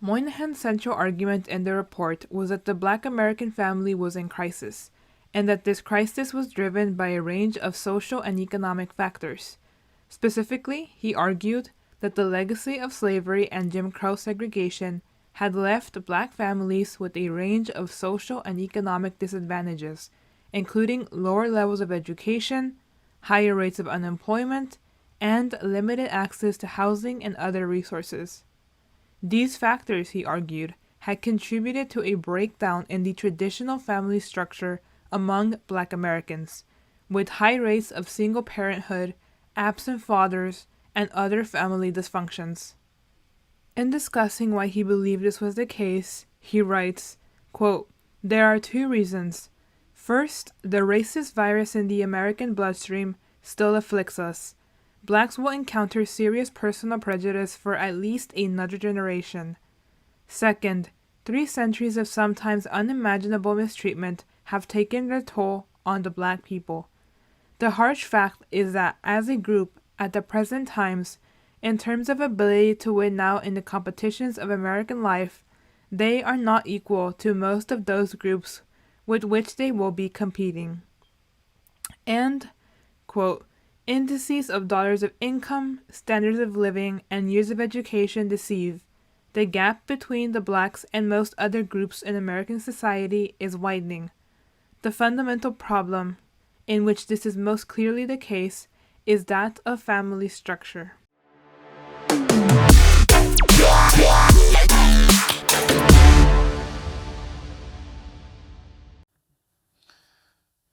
Moynihan's central argument in the report was that the Black American family was in crisis, and that this crisis was driven by a range of social and economic factors. Specifically, he argued that the legacy of slavery and Jim Crow segregation had left Black families with a range of social and economic disadvantages, including lower levels of education, higher rates of unemployment, and limited access to housing and other resources. These factors, he argued, had contributed to a breakdown in the traditional family structure among Black Americans, with high rates of single parenthood, absent fathers, and other family dysfunctions. In discussing why he believed this was the case, he writes, quote, "There are two reasons. First, the racist virus in the American bloodstream still afflicts us. Blacks will encounter serious personal prejudice for at least another generation. Second, 3 centuries of sometimes unimaginable mistreatment have taken their toll on the Black people. The harsh fact is that as a group, at the present times, in terms of ability to win out in the competitions of American life, they are not equal to most of those groups with which they will be competing." And, quote, "Indices of dollars of income, standards of living, and years of education deceive. The gap between the Blacks and most other groups in American society is widening. The fundamental problem, in which this is most clearly the case, is that of family structure."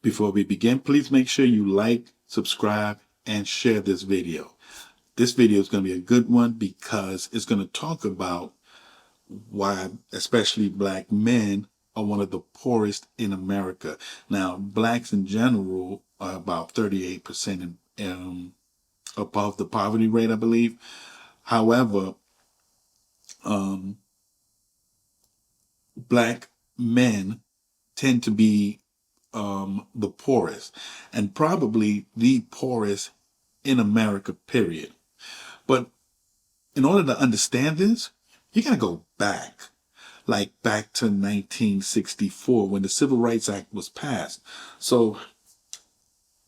Before we begin, please make sure you like, subscribe, and share this video. This video is going to be a good one because it's going to talk about why especially Black men are one of the poorest in America. Now, Blacks in general are about 38% above the poverty rate, I believe. However, Black men tend to be the poorest, and probably the poorest in America, period. But in order to understand this, you got to go back, like back to 1964 when the Civil Rights Act was passed. So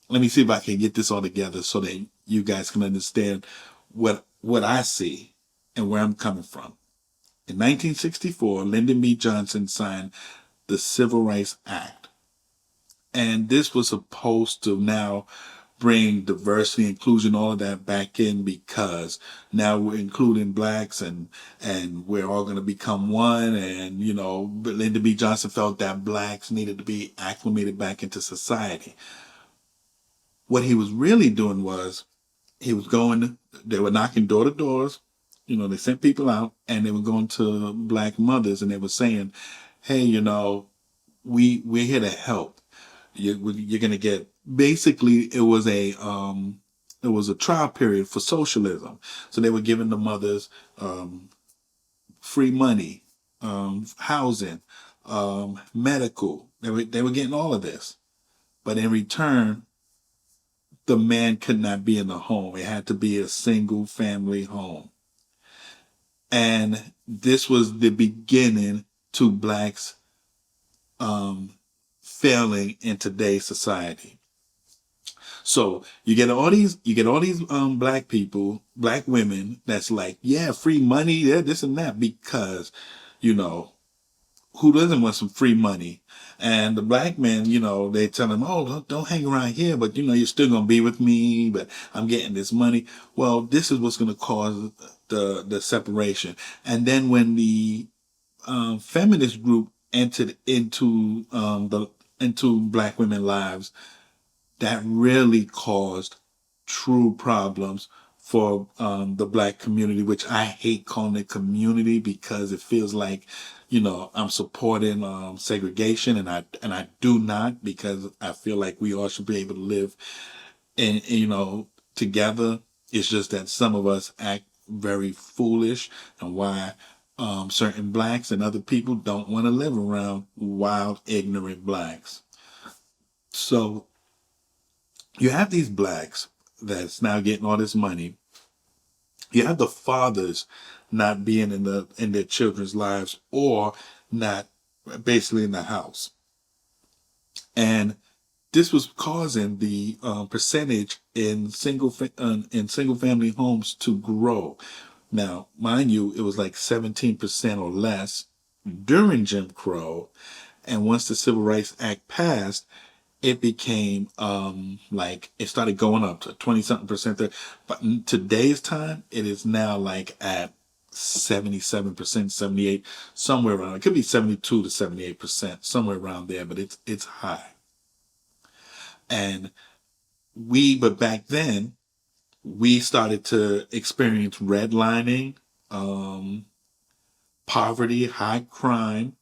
let me see if I can get this all together so that you guys can understand what I see and where I'm coming from. In 1964, Lyndon B. Johnson signed the Civil Rights Act. And this was supposed to now bring diversity, inclusion, all of that back in, because now we're including Blacks and we're all going to become one. And, you know, Lyndon B. Johnson felt that Blacks needed to be acclimated back into society. What he was really doing was they were knocking door to doors. You know, they sent people out and they were going to Black mothers and they were saying, hey, you know, we're here to help. You're going to get, basically it was a trial period for socialism. So they were giving the mothers free money, housing, medical. They were getting all of this. But in return, the man could not be in the home. It had to be a single family home. And this was the beginning to Blacks failing in today's society. So you get all these Black people, Black women that's like, yeah, free money, yeah, this and that, because, you know, who doesn't want some free money? And the Black men, you know, they tell them, oh, don't hang around here, but you know, you're still going to be with me, but I'm getting this money. Well, this is what's going to cause the separation. And then when the feminist group entered into Black women's lives, that really caused true problems for the Black community, which I hate calling it community because it feels like, you know, I'm supporting segregation, and I do not, because I feel like we all should be able to live you know, together. It's just that some of us act very foolish, and why certain Blacks and other people don't want to live around wild, ignorant Blacks. So you have these Blacks that's now getting all this money. You have the fathers not being in their children's lives, or not basically in the house. And this was causing the percentage in single family homes to grow. Now, mind you, it was like 17% or less during Jim Crow, and once the Civil Rights Act passed, it became like it started going up to 20 something percent there. But in today's time, it is now like at 77%, 78, somewhere around. It could be 72 to 78%, somewhere around there, but it's high. And but back then, we started to experience redlining, um, poverty, high crime,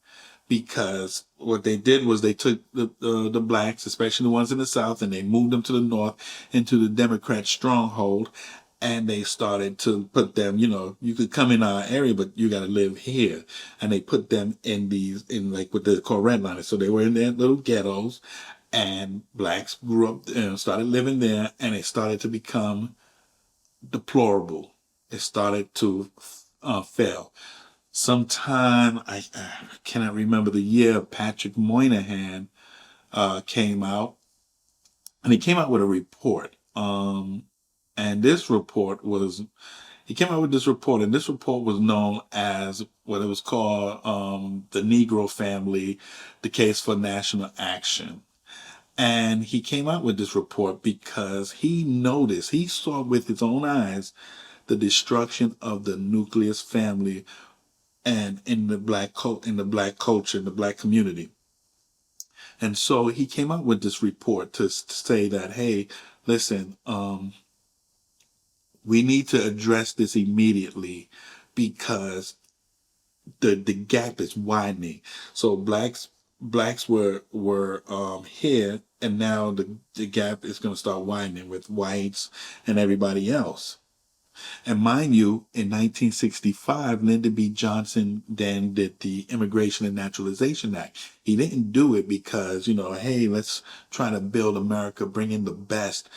because what they did was they took the blacks, especially the ones in the South, and they moved them to the North into the Democrat stronghold, and they started to put them, you could come in our area, but you got to live here, and they put them in like what they call redliners. So they were in their little ghettos, and blacks grew up, started living there, and it started to become deplorable. It started to fail. Sometime I cannot remember the year. Patrick Moynihan came out, and he came out with a report. And this report was he came out with this report, and this report was known as what it was called the Negro Family, the Case for National Action. And he came out with this report because he saw with his own eyes the destruction of the nucleus family and in the black culture, in the black community. And so he came out with this report to say that, hey, listen, we need to address this immediately because the gap is widening. So blacks were here, and now the gap is going to start widening with whites and everybody else. And mind you, in 1965, Lyndon B. Johnson then did the Immigration and Naturalization Act. He didn't do it because, hey, let's try to build America, bring in the best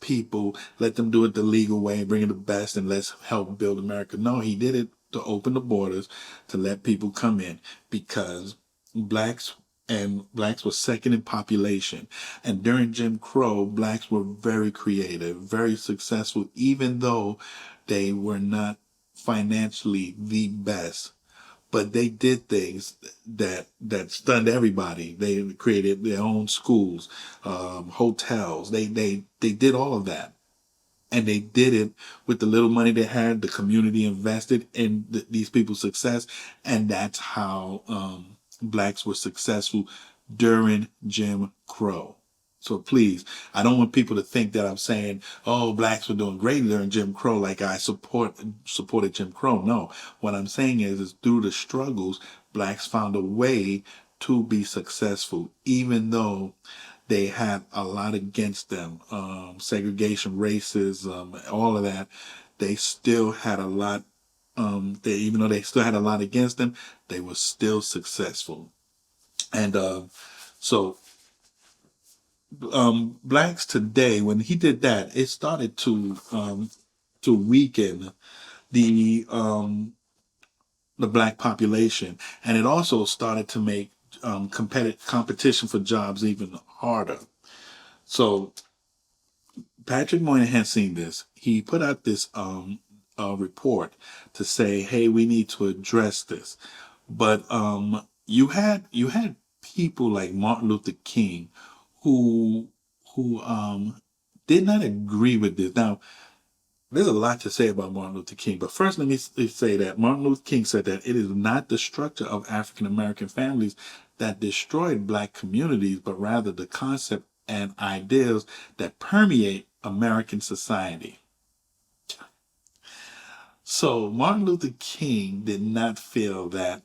people, let them do it the legal way, bring in the best, and let's help build America. No, he did it to open the borders, to let people come in, because blacks were second in population. And during Jim Crow, blacks were very creative, very successful, even though they were not financially the best. But they did things that stunned everybody. They created their own schools, hotels. They did all of that. And they did it with the little money they had. The community invested in these people's success. And that's how blacks were successful during Jim Crow. So please, I don't want people to think that I'm saying, oh, blacks were doing great during Jim Crow, like I supported Jim Crow. No, what I'm saying is through the struggles, blacks found a way to be successful, even though they had a lot against them. Segregation, racism, all of that. They still had a lot. Even though they still had a lot against them, they were still successful. And so blacks today, when he did that, it started to weaken the um, the black population, and it also started to make competition for jobs even harder. So Patrick Moynihan seen this. He put out this report to say, "Hey, we need to address this." But you had people like Martin Luther King who who did not agree with this. Now, there's a lot to say about Martin Luther King, but first let me say that Martin Luther King said that it is not the structure of African American families that destroyed black communities, but rather the concept and ideals that permeate American society. So Martin Luther King did not feel that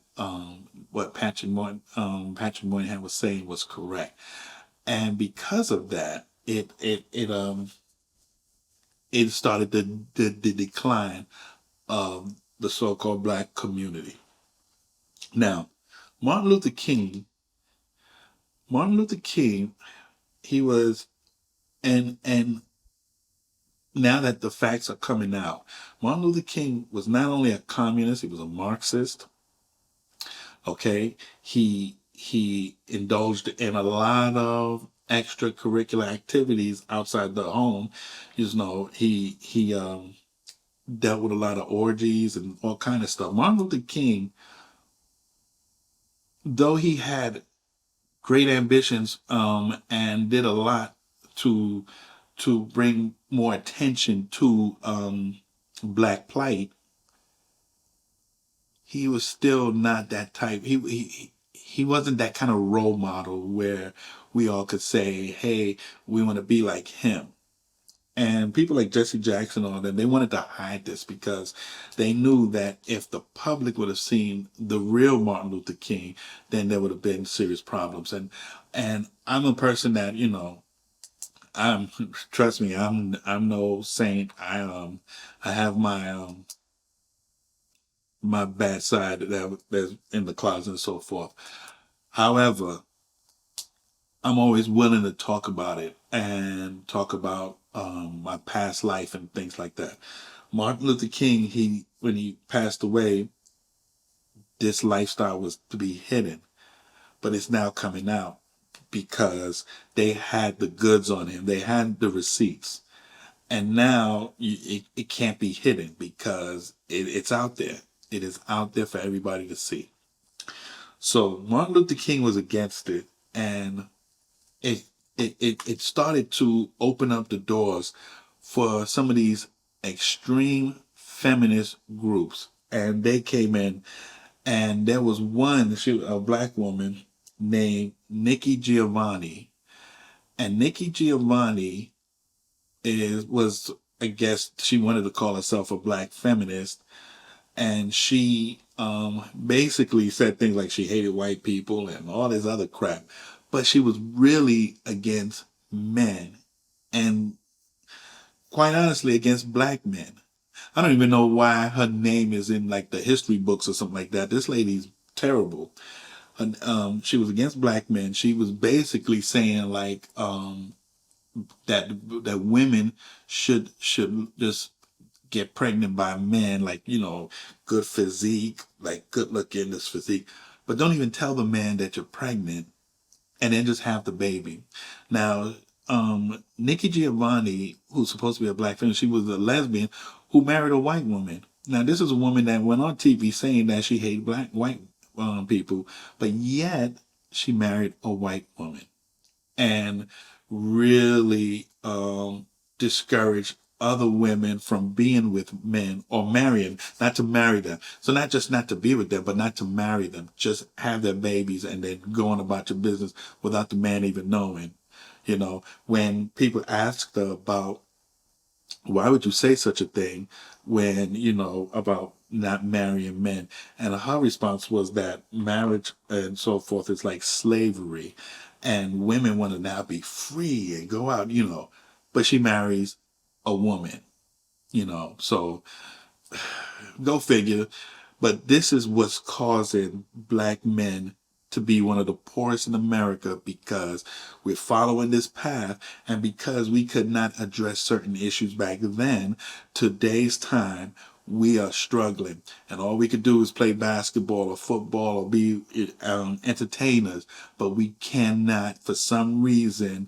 what Patrick Moynihan was saying was correct, and because of that, it started the decline of the so-called black community. Now, Martin Luther King, Martin Luther King, he was and now that the facts are coming out, Martin Luther King was not only a communist, he was a Marxist. Okay, he indulged in a lot of extracurricular activities outside the home. He dealt with a lot of orgies and all kind of stuff. Martin Luther King, though he had great ambitions and did a lot to bring more attention to black plight, he was still not that type. He wasn't that kind of role model where we all could say, "Hey, we want to be like him." And people like Jesse Jackson and all that, they wanted to hide this because they knew that if the public would have seen the real Martin Luther King, then there would have been serious problems. And I'm a person that, I'm trust me, I'm no saint. I have my bad side that's in the closet and so forth. However, I'm always willing to talk about it and talk about my past life and things like that. Martin Luther King, when he passed away, this lifestyle was to be hidden, but it's now coming out because they had the goods on him. They had the receipts. And now it can't be hidden because it's out there. It is out there for everybody to see. So Martin Luther King was against it, and it it started to open up the doors for some of these extreme feminist groups, and they came in, and there was a black woman named Nikki Giovanni, and Nikki Giovanni was, I guess she wanted to call herself a black feminist, and she basically said things like she hated white people and all this other crap, but she was really against men, and quite honestly against black men. I don't even know why her name is in like the history books or something like that. This lady's terrible. And, she was against black men. She was basically saying like that women should just get pregnant by men, like, good physique, like good looking, this physique, but don't even tell the man that you're pregnant, and then just have the baby. Now, Nikki Giovanni, who's supposed to be a black feminist, she was a lesbian who married a white woman. Now, this is a woman that went on TV saying that she hated white people, but yet she married a white woman and really discourage other women from being with men or marrying, not to marry them. So not just not to be with them, but not to marry them. Just have their babies and then go on about your business without the man even knowing. When people asked her about why would you say such a thing when, about not marrying men? And her response was that marriage and so forth is like slavery, and women want to now be free and go out, but she marries a woman, so go figure. But this is what's causing black men to be one of the poorest in America, because we're following this path, and because we could not address certain issues back then. Today's time, we are struggling, and all we could do is play basketball or football or be entertainers, but we cannot, for some reason,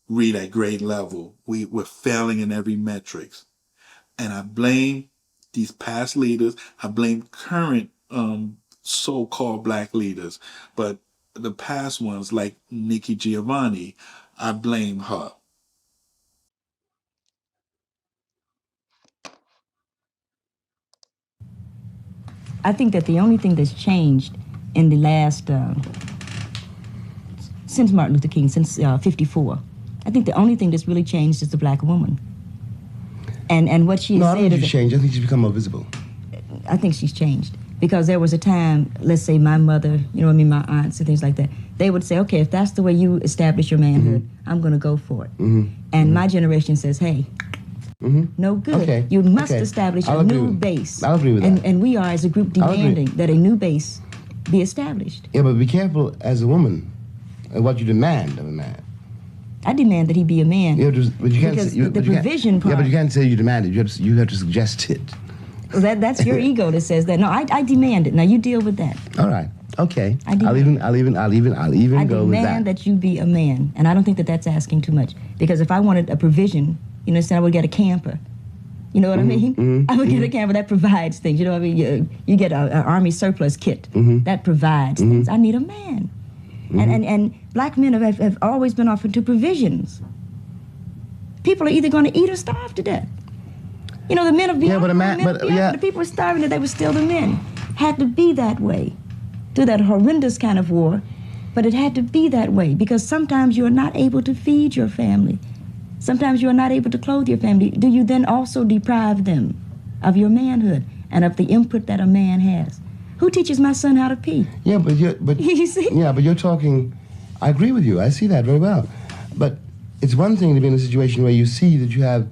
read at grade level. We're failing in every metrics. And I blame these past leaders. I blame current so-called black leaders. But the past ones, like Nikki Giovanni, I blame her. I think that the only thing that's changed in the last, since Martin Luther King, since 54, I think the only thing that's really changed is the black woman. And what she No, I said don't think is she's changed. I think she's become more visible. I think she's changed. Because there was a time, let's say my mother, my aunts and things like that, they would say, okay, if that's the way you establish your manhood, I'm going to go for it. And my generation says, hey, no good. Okay. You must establish a new base. I'll agree with that. And we are, as a group, demanding that a new base be established. Yeah, but be careful as a woman and what you demand of a man. I demand that he be a man. But you can't because say, you, the but you can't- provision part. Yeah, but you can't say you demand it. You have to suggest it. Well, that's your ego that says that. No, I demand it. Now you deal with that. All right. Okay. I demand. I'll even I go with that. demand that you be a man, and I don't think that that's asking too much. Because if I wanted a provision, you understand, I would get a camper. You know what I mean? I would get a camper that provides things. You know what I mean? You get an army surplus kit that provides things. I need a man. And black men have always been offered to provisions. People are either going to eat or starve to death. You know, the men of Biafra, the people were starving, that they were still the men. Had to be that way through that horrendous kind of war, but it had to be that way because sometimes you are not able to feed your family. Sometimes you are not able to clothe your family. Do you then also deprive them of your manhood and of the input that a man has? Who teaches my son how to pee? Yeah, but you see? Yeah, but you're talking. I agree with you. I see that very well. But it's one thing to be in a situation where you see that you have,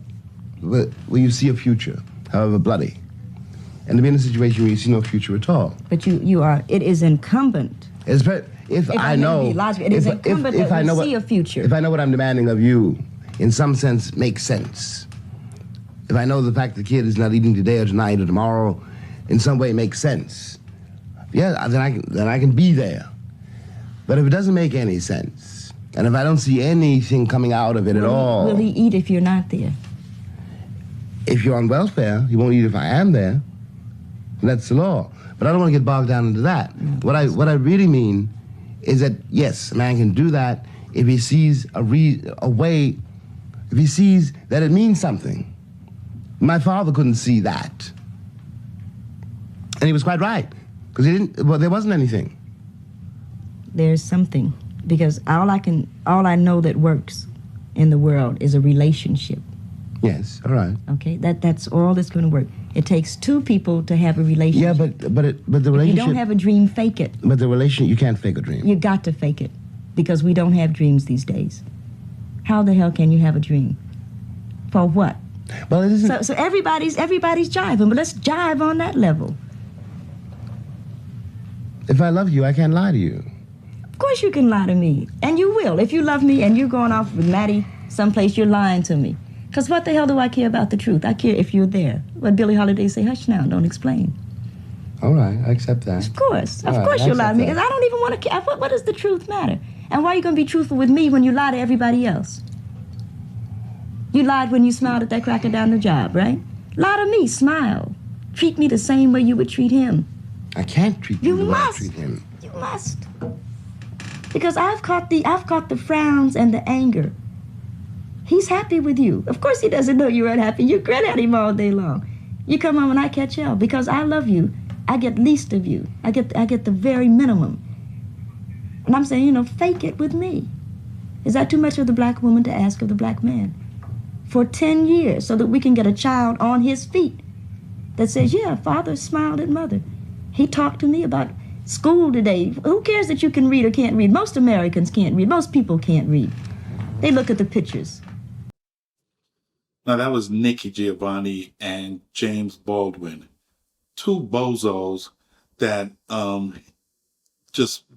where you see a future, however bloody, and to be in a situation where you see no future at all. But you are. It is incumbent. If I know, it is incumbent that we see a future. If I know what I'm demanding of you, in some sense, makes sense. If I know the fact the kid is not eating today or tonight or tomorrow, in some way makes sense. Yeah, then I can be there. But if it doesn't make any sense, and if I don't see anything coming out of it at all, will he eat if you're not there? If you're on welfare, he won't eat if I am there. That's the law. But I don't want to get bogged down into that. No. What I really mean is that yes, a man can do that if he sees a way, if he sees that it means something. My father couldn't see that, and he was quite right because he didn't. Well, there wasn't anything. There's something, because all I know that works in the world is a relationship. Yes, all right. Okay, that's all that's going to work. It takes two people to have a relationship. Yeah, but the relationship. If you don't have a dream, fake it. But the relationship, you can't fake a dream. You got to fake it, because we don't have dreams these days. How the hell can you have a dream? For what? Well, it isn't. So everybody's jiving, but let's jive on that level. If I love you, I can't lie to you. Of course you can lie to me, and you will. If you love me and you're going off with Maddie someplace, you're lying to me. Because what the hell do I care about the truth? I care if you're there. What Billie Holiday say, hush now, don't explain. All right, I accept that. Of course you'll lie to me, because I don't even want to care. What does the truth matter? And why are you going to be truthful with me when you lie to everybody else? You lied when you smiled at that cracker down the job, right? Lie to me, smile. Treat me the same way you would treat him. I can't treat you the way I treat him. You must. Because I've caught the frowns and the anger. He's happy with you. Of course he doesn't know you're unhappy. You grin at him all day long. You come home and I catch hell. Because I love you, I get least of you. I get the very minimum. And I'm saying, fake it with me. Is that too much of the black woman to ask of the black man? For 10 years, so that we can get a child on his feet that says, yeah, father smiled at mother. He talked to me about school today. Who cares that you can read or can't read? Most Americans can't read. Most people can't read. They look at the pictures. Now, that was Nikki Giovanni and James Baldwin, two bozos that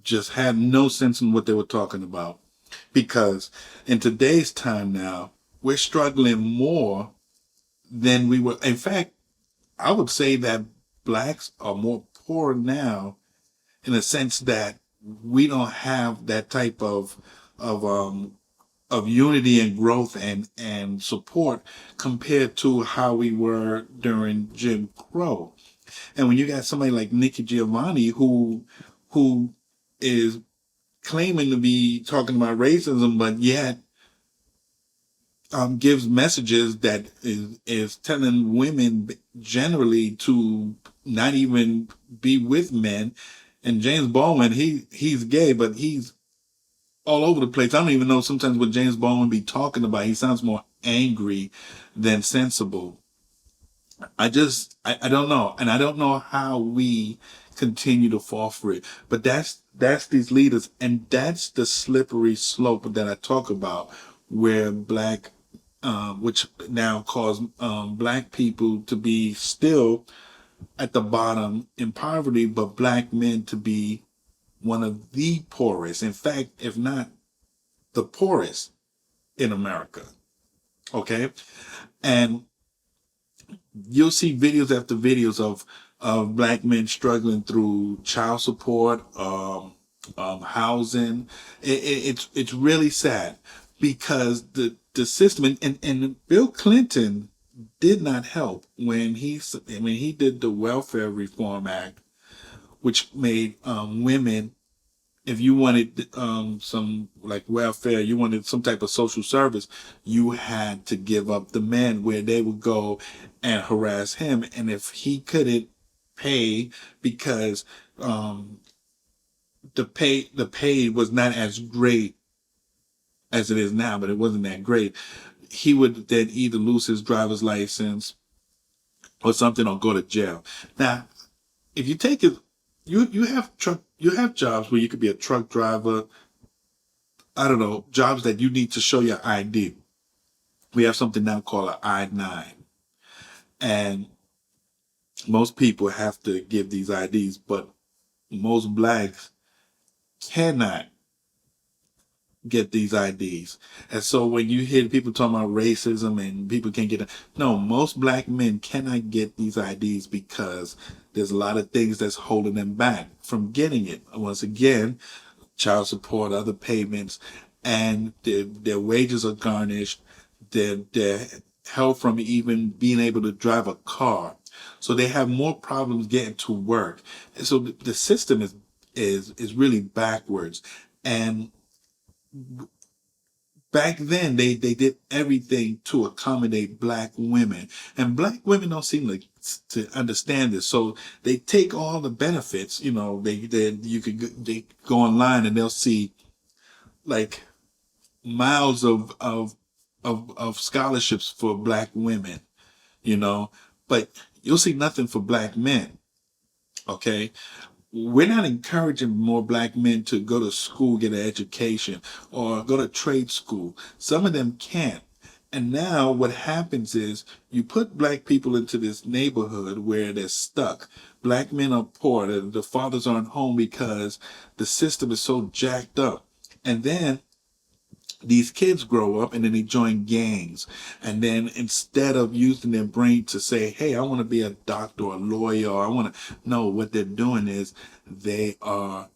just had no sense in what they were talking about. Because in today's time now, we're struggling more than we were. In fact, I would say that blacks are more poor now, in a sense that we don't have that type of unity and growth and support compared to how we were during Jim Crow. And when you got somebody like Nikki Giovanni who is claiming to be talking about racism, but yet gives messages that is telling women generally to not even be with men. And James Baldwin, he's gay, but he's all over the place. I don't even know sometimes what James Baldwin be talking about. He sounds more angry than sensible. I don't know. And I don't know how we continue to fall for it. But that's these leaders. And that's the slippery slope that I talk about, where which now cause black people to be still at the bottom in poverty, but black men to be one of the poorest. In fact, if not the poorest in America. Okay. And you'll see videos after videos of black men struggling through child support, housing. It's really sad because the system and Bill Clinton did not help when he did the Welfare Reform Act, which made women, if you wanted some like welfare, you wanted some type of social service, you had to give up the men where they would go and harass him. And if he couldn't pay because the pay was not as great as it is now, but it wasn't that great, he would then either lose his driver's license or something or go to jail. Now, if you take it, you have jobs where you could be a truck driver. I don't know, jobs that you need to show your ID. We have something now called an I-9. And most people have to give these IDs, but most blacks cannot get these IDs. And so when you hear people talking about racism and people can't get it, no, most black men cannot get these IDs because there's a lot of things that's holding them back from getting it. Once again, child support, other payments, and their wages are garnished. They're held from even being able to drive a car. So they have more problems getting to work. And so the system is really backwards. And back then they did everything to accommodate black women, and black women don't seem to understand this. So they take all the benefits. You know, they go online and they'll see like miles of scholarships for black women, you know, but you'll see nothing for black men. Okay. We're not encouraging more black men to go to school, get an education, or go to trade school. Some of them can't. And now what happens is you put black people into this neighborhood where they're stuck. Black men are poor. The fathers aren't home because the system is so jacked up. And then these kids grow up and then they join gangs. And then instead of using their brain to say, hey, I want to be a doctor or a lawyer, or I want to know, what they're doing is they are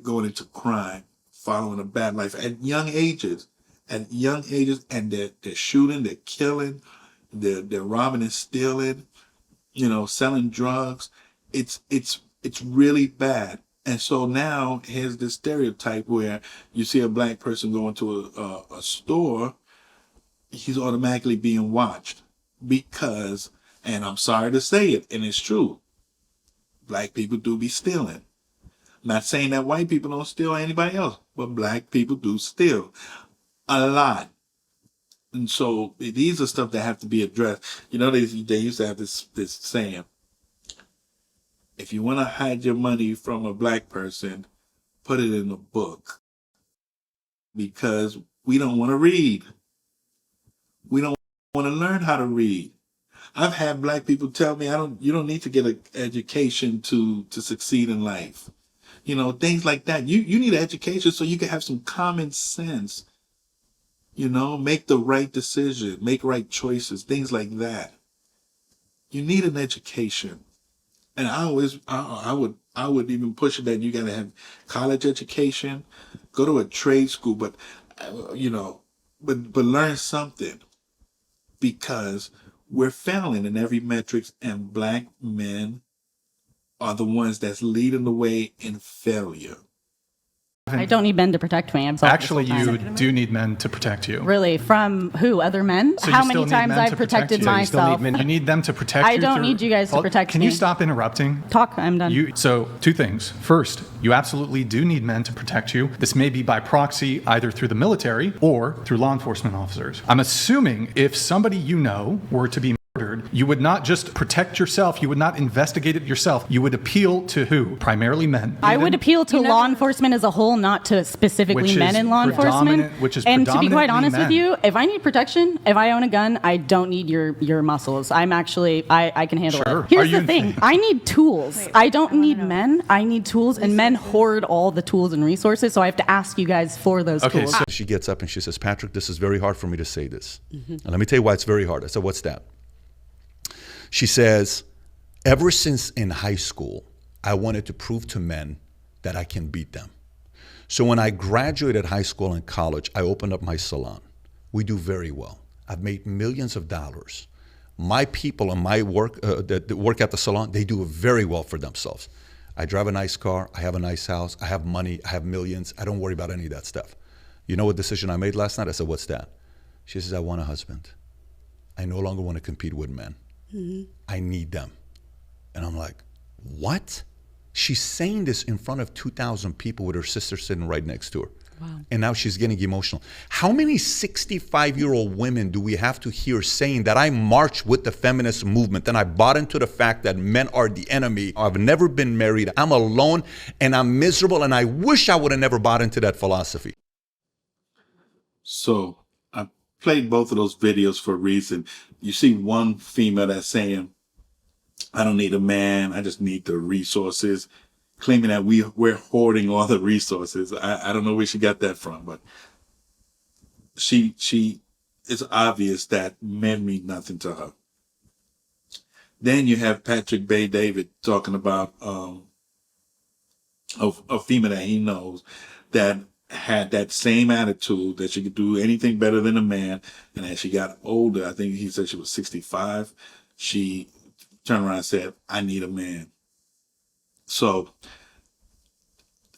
going into crime, following a bad life at young ages. And they're shooting, they're killing, they're robbing and stealing, you know, selling drugs. It's really bad. And so now here's this stereotype where you see a black person go into a store, he's automatically being watched because, and I'm sorry to say it, and it's true, black people do be stealing. Not saying that white people don't steal or anybody else, but black people do steal a lot. And so these are stuff that have to be addressed. You know, they used to have this saying, if you want to hide your money from a black person, put it in a book. Because we don't want to read. We don't want to learn how to read. I've had black people tell me, you don't need to get an education to succeed in life. You know, things like that. You need an education so you can have some common sense. You know, make the right decision, make right choices, things like that. You need an education. And I would even push it that you got to have college education, go to a trade school, but you know, but learn something, because we're failing in every metrics, and black men are the ones that's leading the way in failure. I don't need men to protect me. Actually, you do need men to protect you. Really? From who? Other men? So How you still many need times men I've to protect protected you. So you still myself? need men- You need them to protect you. I don't need you guys to protect Can me. you stop interrupting? Talk, I'm done. So two things. First, you absolutely do need men to protect you. This may be by proxy, either through the military or through law enforcement officers. I'm assuming if somebody you know were to be murdered murdered, you would not just protect yourself, you would not investigate it yourself, you would appeal to who? Primarily men. I would appeal to law enforcement as a whole, not to specifically men in law enforcement. And to be quite honest with you, if I need protection, if I own a gun, I don't need your muscles. I can handle it. Here's the thing. I need tools. I don't need men. I need tools, and men hoard all the tools and resources, so I have to ask you guys for those tools. So she gets up and she says, Patrick, this is very hard for me to say this. And let me tell you why it's very hard. I said, what's that? She says, ever since in high school, I wanted to prove to men that I can beat them. So when I graduated high school and college, I opened up my salon. We do very well. I've made millions of dollars. My people and my work that work at the salon, they do very well for themselves. I drive a nice car. I have a nice house. I have money. I have millions. I don't worry about any of that stuff. You know what decision I made last night? I said, what's that? She says, I want a husband. I no longer want to compete with men. I need them. And I'm like, what? She's saying this in front of 2,000 people with her sister sitting right next to her. Wow. And now she's getting emotional. How many 65-year-old women do we have to hear saying that I marched with the feminist movement and I bought into the fact that men are the enemy? I've never been married. I'm alone and I'm miserable and I wish I would have never bought into that philosophy. So I played both of those videos for a reason. You see one female that's saying, I don't need a man. I just need the resources, claiming that we're hoarding all the resources. I don't know where she got that from, but it's obvious that men mean nothing to her. Then you have Patrick Bay David talking about a female that he knows that had that same attitude, that she could do anything better than a man. And as she got older, I think he said she was 65, she turned around and said, I need a man. So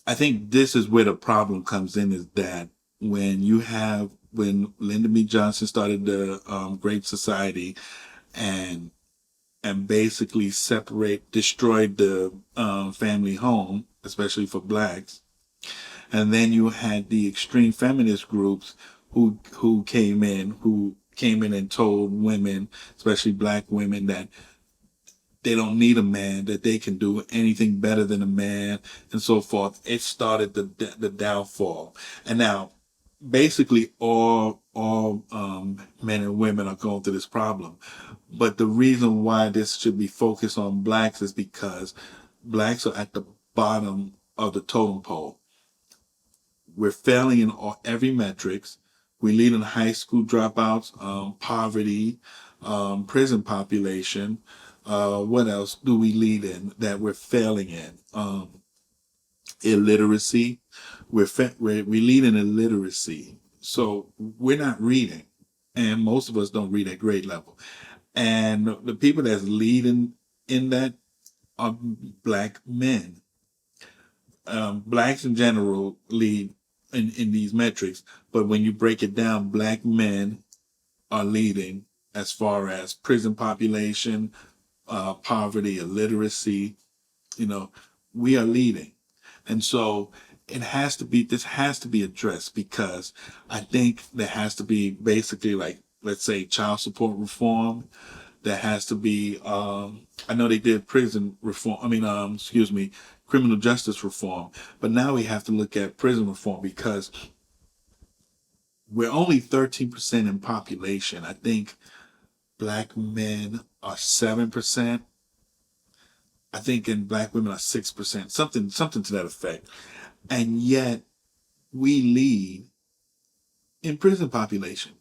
I think this is where the problem comes in, is that when Lyndon B. Johnson started the Great Society and basically destroyed the family home, especially for blacks. And then you had the extreme feminist groups who came in and told women, especially black women, that they don't need a man, that they can do anything better than a man, and so forth. It started the downfall. And now, basically, all men and women are going through this problem. But the reason why this should be focused on blacks is because blacks are at the bottom of the totem pole. We're failing in every metrics. We lead in high school dropouts, poverty, prison population. What else do we lead in that we're failing in? Illiteracy. We lead in illiteracy. So we're not reading. And most of us don't read at grade level. And the people that's leading in that are black men. Blacks in general lead in these metrics, but when you break it down, black men are leading as far as prison population, poverty, illiteracy. We are leading. And so this has to be addressed, because I think there has to be basically, like, let's say, child support reform. There has to be, I know they did prison reform, criminal justice reform, but now we have to look at prison reform, because we're only 13% in population. I think black men are 7%. I think in black women are 6%, something to that effect. And yet we lead in prison population.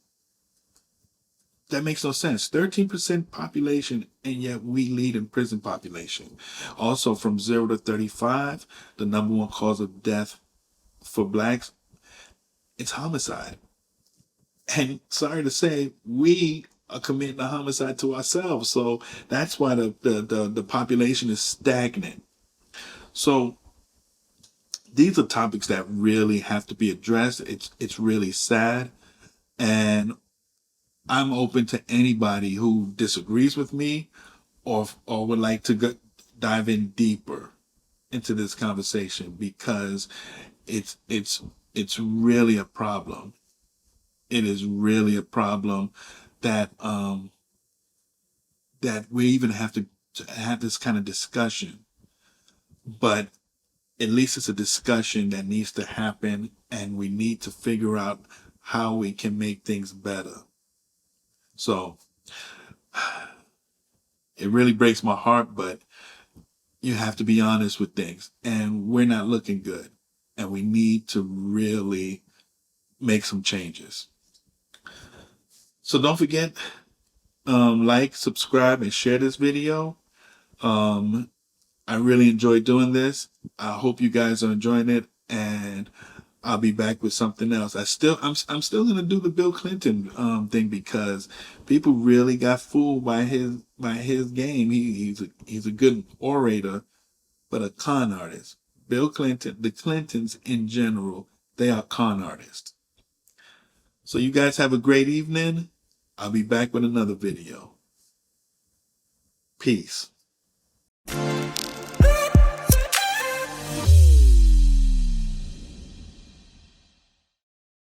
That makes no sense. 13% population, and yet we lead in prison population. Also, from 0 to 35, the number one cause of death for blacks, it's homicide. And sorry to say, we are committing a homicide to ourselves. So that's why the population is stagnant. So these are topics that really have to be addressed. It's really sad. And I'm open to anybody who disagrees with me or would like to dive in deeper into this conversation, because it's really a problem. It is really a problem that that we even have to have this kind of discussion, but at least it's a discussion that needs to happen, and we need to figure out how we can make things better. So it really breaks my heart, but you have to be honest with things, and we're not looking good, and we need to really make some changes. So don't forget, like, subscribe, and share this video. I really enjoy doing this. I hope you guys are enjoying it, and I'll be back with something else. I'm still gonna do the Bill Clinton thing, because people really got fooled by his game. He's a good orator, but a con artist. Bill Clinton, the Clintons in general, they are con artists. So you guys have a great evening. I'll be back with another video. Peace.